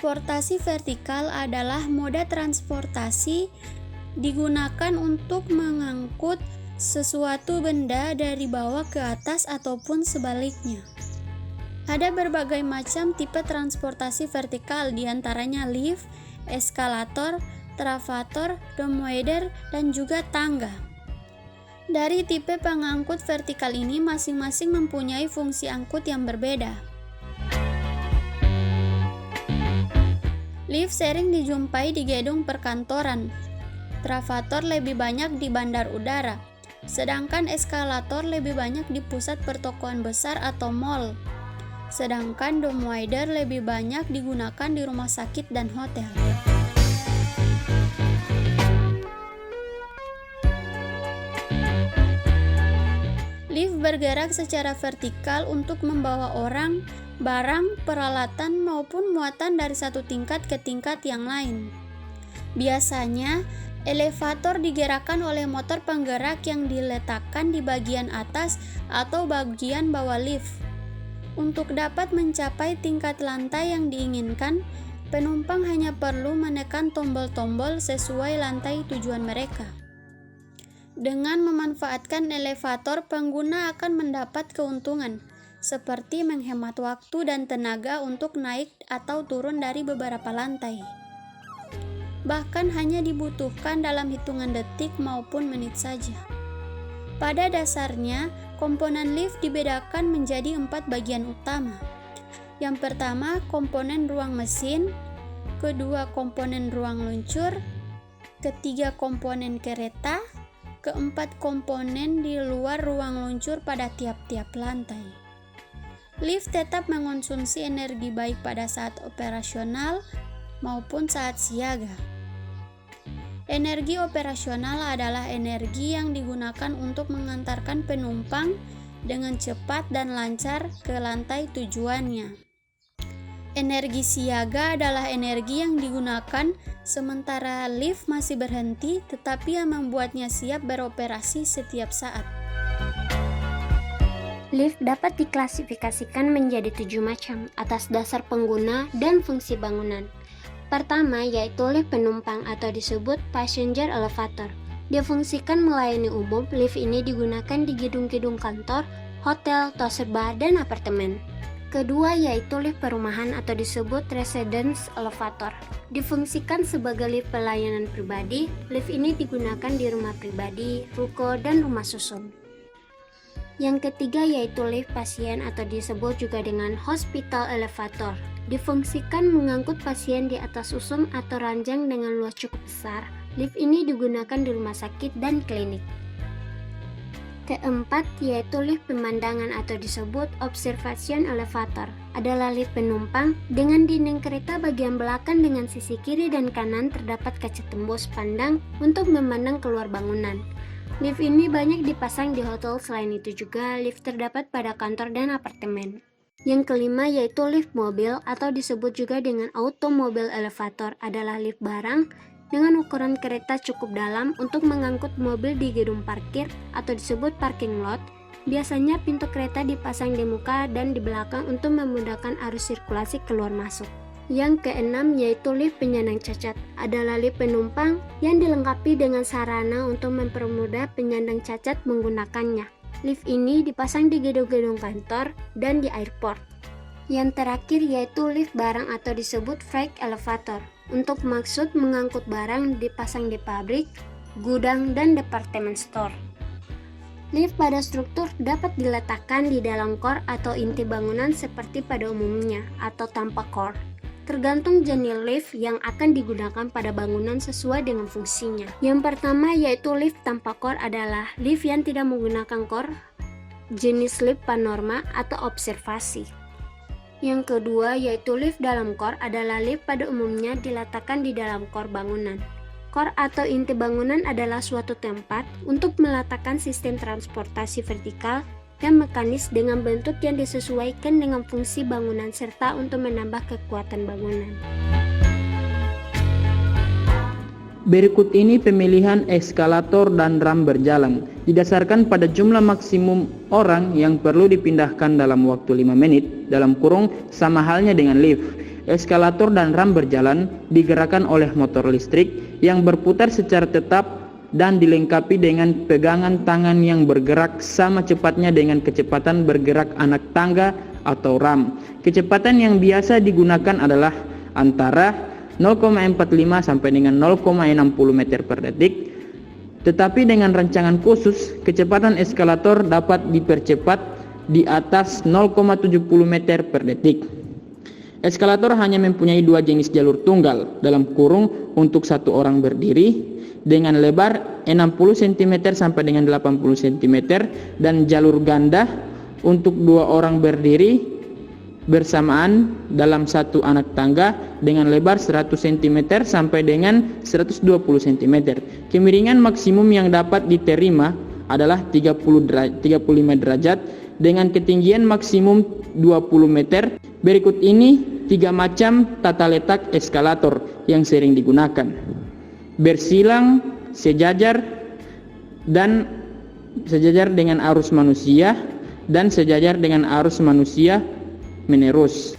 Transportasi vertikal adalah moda transportasi digunakan untuk mengangkut sesuatu benda dari bawah ke atas ataupun sebaliknya. Ada berbagai macam tipe transportasi vertikal, diantaranya lift, eskalator, travator, domoeder, dan juga tangga. Dari tipe pengangkut vertikal ini masing-masing mempunyai fungsi angkut yang berbeda. Lift sering dijumpai di gedung perkantoran. Travator lebih banyak di bandar udara, sedangkan eskalator lebih banyak di pusat pertokoan besar atau mall. Sedangkan domoeder lebih banyak digunakan di rumah sakit dan hotel. Lift bergerak secara vertikal untuk membawa orang, barang, peralatan, maupun muatan dari satu tingkat ke tingkat yang lain. Biasanya, elevator digerakkan oleh motor penggerak yang diletakkan di bagian atas atau bagian bawah lift. Untuk dapat mencapai tingkat lantai yang diinginkan, penumpang hanya perlu menekan tombol-tombol sesuai lantai tujuan mereka. Dengan memanfaatkan elevator, pengguna akan mendapat keuntungan, seperti menghemat waktu dan tenaga untuk naik atau turun dari beberapa lantai. Bahkan hanya dibutuhkan dalam hitungan detik maupun menit saja. Pada dasarnya, komponen lift dibedakan menjadi 4 bagian utama. Yang pertama, komponen ruang mesin, kedua, komponen ruang luncur, ketiga, komponen kereta, keempat, komponen di luar ruang luncur pada tiap-tiap lantai. Lift tetap mengonsumsi energi baik pada saat operasional maupun saat siaga. Energi operasional adalah energi yang digunakan untuk mengantarkan penumpang dengan cepat dan lancar ke lantai tujuannya. Energi siaga adalah energi yang digunakan sementara lift masih berhenti, tetapi yang membuatnya siap beroperasi setiap saat. Lift dapat diklasifikasikan menjadi 7 macam atas dasar pengguna dan fungsi bangunan. Pertama, yaitu lift penumpang atau disebut passenger elevator. Difungsikan melayani umum, lift ini digunakan di gedung-gedung kantor, hotel, toserba, dan apartemen. Kedua, yaitu lift perumahan atau disebut residence elevator. Difungsikan sebagai lift pelayanan pribadi, lift ini digunakan di rumah pribadi, ruko, dan rumah susun. Yang ketiga, yaitu lift pasien atau disebut juga dengan hospital elevator. Difungsikan mengangkut pasien di atas usum atau ranjang dengan luas cukup besar. Lift ini digunakan di rumah sakit dan klinik. Keempat, yaitu lift pemandangan atau disebut observation elevator. Adalah lift penumpang dengan dinding kereta bagian belakang dengan sisi kiri dan kanan terdapat kaca tembus pandang untuk memandang keluar bangunan. Lift ini banyak dipasang di hotel, selain itu juga lift terdapat pada kantor dan apartemen. Yang kelima, yaitu lift mobil atau disebut juga dengan automobil elevator. Adalah lift barang dengan ukuran kereta cukup dalam untuk mengangkut mobil di gedung parkir atau disebut parking lot. Biasanya pintu kereta dipasang di muka dan di belakang untuk memudahkan arus sirkulasi keluar masuk. Yang keenam, yaitu lift penyandang cacat. Adalah lift penumpang yang dilengkapi dengan sarana untuk mempermudah penyandang cacat menggunakannya. Lift ini dipasang di gedung-gedung kantor dan di airport. Yang terakhir, yaitu lift barang atau disebut freight elevator. Untuk maksud mengangkut barang dipasang di pabrik, gudang, dan departemen store. Lift pada struktur dapat diletakkan di dalam core atau inti bangunan seperti pada umumnya atau tanpa core. Tergantung jenis lift yang akan digunakan pada bangunan sesuai dengan fungsinya. Yang pertama, yaitu lift tanpa core adalah lift yang tidak menggunakan core, jenis lift panorama atau observasi. Yang kedua, yaitu lift dalam core adalah lift pada umumnya diletakkan di dalam core bangunan. Core atau inti bangunan adalah suatu tempat untuk meletakkan sistem transportasi vertikal dan mekanis dengan bentuk yang disesuaikan dengan fungsi bangunan serta untuk menambah kekuatan bangunan. Berikut ini pemilihan eskalator dan ram berjalan didasarkan pada jumlah maksimum orang yang perlu dipindahkan dalam waktu 5 menit, dalam kurung sama halnya dengan lift. Eskalator dan ram berjalan digerakkan oleh motor listrik yang berputar secara tetap dan dilengkapi dengan pegangan tangan yang bergerak sama cepatnya dengan kecepatan bergerak anak tangga atau ram. Kecepatan yang biasa digunakan adalah antara 0,45 sampai dengan 0,60 meter per detik. Tetapi dengan rancangan khusus, kecepatan eskalator dapat dipercepat di atas 0,70 meter per detik. Eskalator hanya mempunyai dua jenis jalur tunggal dalam kurung untuk satu orang berdiri dengan lebar 60 cm sampai dengan 80 cm dan jalur ganda untuk dua orang berdiri bersamaan dalam satu anak tangga dengan lebar 100 cm sampai dengan 120 cm. Kemiringan maksimum yang dapat diterima adalah 35 derajat dengan ketinggian maksimum 20 meter. Berikut ini 3 macam tata letak eskalator yang sering digunakan: bersilang, sejajar dengan arus manusia, dan sejajar dengan arus manusia menerus.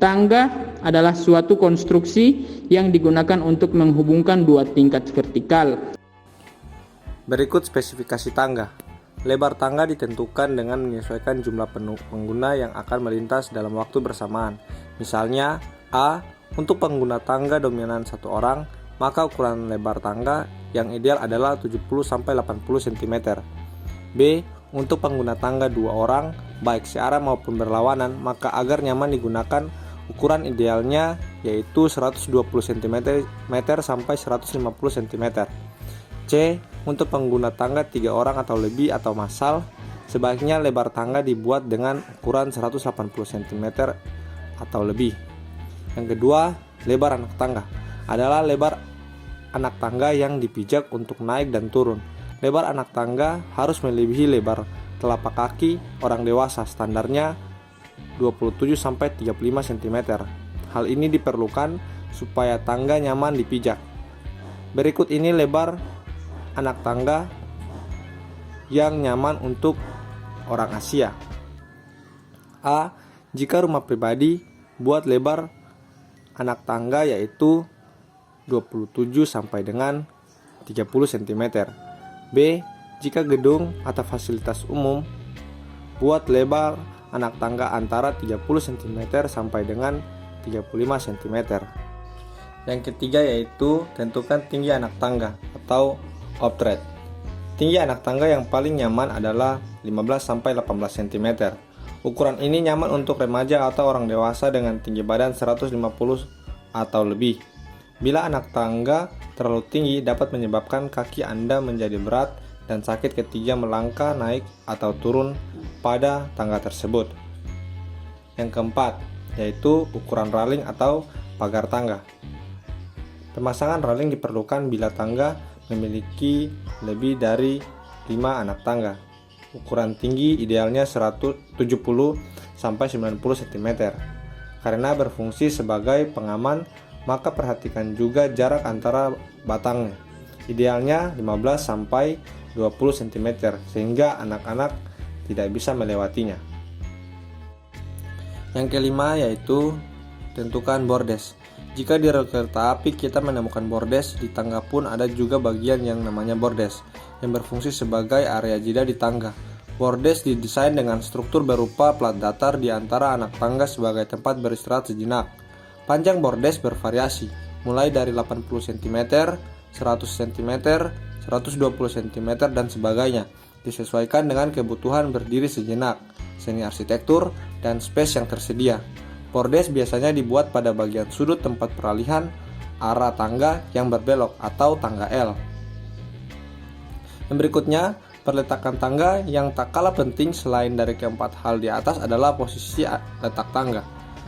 Tangga adalah suatu konstruksi yang digunakan untuk menghubungkan dua tingkat vertikal. Berikut spesifikasi tangga. Lebar tangga ditentukan dengan menyesuaikan jumlah pengguna yang akan melintas dalam waktu bersamaan. Misalnya, A. Untuk pengguna tangga dominan satu orang, maka ukuran lebar tangga yang ideal adalah 70-80 cm. B. Untuk pengguna tangga dua orang, baik searah maupun berlawanan, maka agar nyaman digunakan, ukuran idealnya yaitu 120 cm sampai 150 cm. C. Untuk pengguna tangga 3 orang atau lebih atau massal, sebaiknya lebar tangga dibuat dengan ukuran 180 cm atau lebih. Yang kedua, lebar anak tangga adalah lebar anak tangga yang dipijak untuk naik dan turun. Lebar anak tangga harus melebihi lebar telapak kaki orang dewasa, standarnya 27-35 cm. Hal ini diperlukan supaya tangga nyaman dipijak. Berikut ini lebar anak tangga yang nyaman untuk orang Asia. A. Jika rumah pribadi, buat lebar anak tangga yaitu 27 sampai dengan 30 cm. B. Jika gedung atau fasilitas umum, buat lebar anak tangga antara 30 cm sampai dengan 35 cm. Yang ketiga yaitu tentukan tinggi anak tangga atau optret. Tinggi anak tangga yang paling nyaman adalah 15-18 cm. Ukuran ini nyaman untuk remaja atau orang dewasa dengan tinggi badan 150 atau lebih. Bila anak tangga terlalu tinggi dapat menyebabkan kaki Anda menjadi berat dan sakit ketika melangkah naik atau turun pada tangga tersebut. Yang keempat yaitu ukuran raling atau pagar tangga. Pemasangan raling diperlukan bila tangga memiliki lebih dari 5 anak tangga. Ukuran tinggi idealnya 170 sampai 90 cm. Karena berfungsi sebagai pengaman, maka perhatikan juga jarak antara batangnya. Idealnya 15 sampai 20 cm sehingga anak-anak tidak bisa melewatinya. Yang kelima yaitu tentukan bordes. Jika di rel kereta api kita menemukan bordes, di tangga pun ada juga bagian yang namanya bordes, yang berfungsi sebagai area jeda di tangga. Bordes didesain dengan struktur berupa plat datar di antara anak tangga sebagai tempat beristirahat sejenak. Panjang bordes bervariasi, mulai dari 80 cm, 100 cm, 120 cm, dan sebagainya, disesuaikan dengan kebutuhan berdiri sejenak, seni arsitektur, dan space yang tersedia. Bordes biasanya dibuat pada bagian sudut tempat peralihan arah tangga yang berbelok atau tangga L. Yang berikutnya, perletakan tangga yang tak kalah penting selain dari keempat hal di atas adalah posisi letak tangga.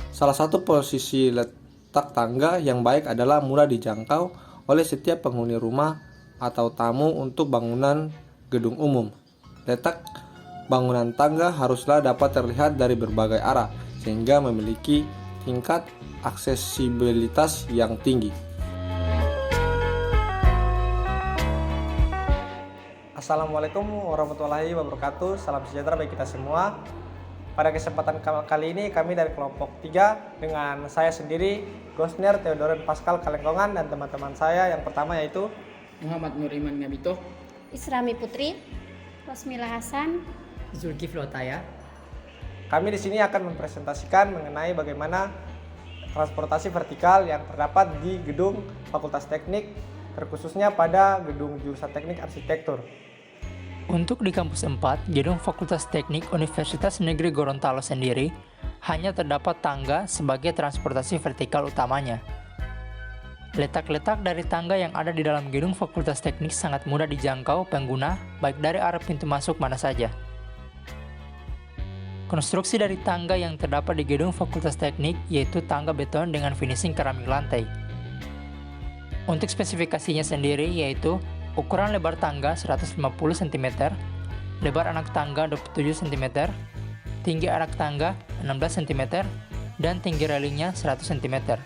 Salah satu posisi letak tangga yang baik adalah mudah dijangkau oleh setiap penghuni rumah atau tamu untuk bangunan gedung umum. Letak bangunan tangga haruslah dapat terlihat dari berbagai arah, sehingga memiliki tingkat aksesibilitas yang tinggi. Assalamualaikum warahmatullahi wabarakatuh. Salam sejahtera bagi kita semua. Pada kesempatan kali ini kami dari kelompok 3 dengan saya sendiri, Gosner Theodoren Pascal Kalengkongan, dan teman-teman saya yang pertama yaitu Muhammad Nur Iman Ngabito, Isrami Putri, Rosmila Hasan, Zulkifli Otaya. Kami di sini akan mempresentasikan mengenai bagaimana transportasi vertikal yang terdapat di gedung Fakultas Teknik, terkhususnya pada gedung jurusan Teknik Arsitektur. Untuk di kampus 4, gedung Fakultas Teknik Universitas Negeri Gorontalo sendiri, hanya terdapat tangga sebagai transportasi vertikal utamanya. Letak-letak dari tangga yang ada di dalam gedung Fakultas Teknik sangat mudah dijangkau pengguna, baik dari arah pintu masuk mana saja. Konstruksi dari tangga yang terdapat di gedung Fakultas Teknik yaitu tangga beton dengan finishing keramik lantai. Untuk spesifikasinya sendiri yaitu ukuran lebar tangga 150 cm, lebar anak tangga 27 cm, tinggi anak tangga 16 cm, dan tinggi railingnya 100 cm.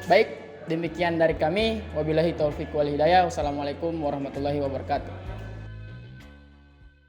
Baik, demikian dari kami. Wabillahi taufiq wal hidayah. Wassalamualaikum warahmatullahi wabarakatuh.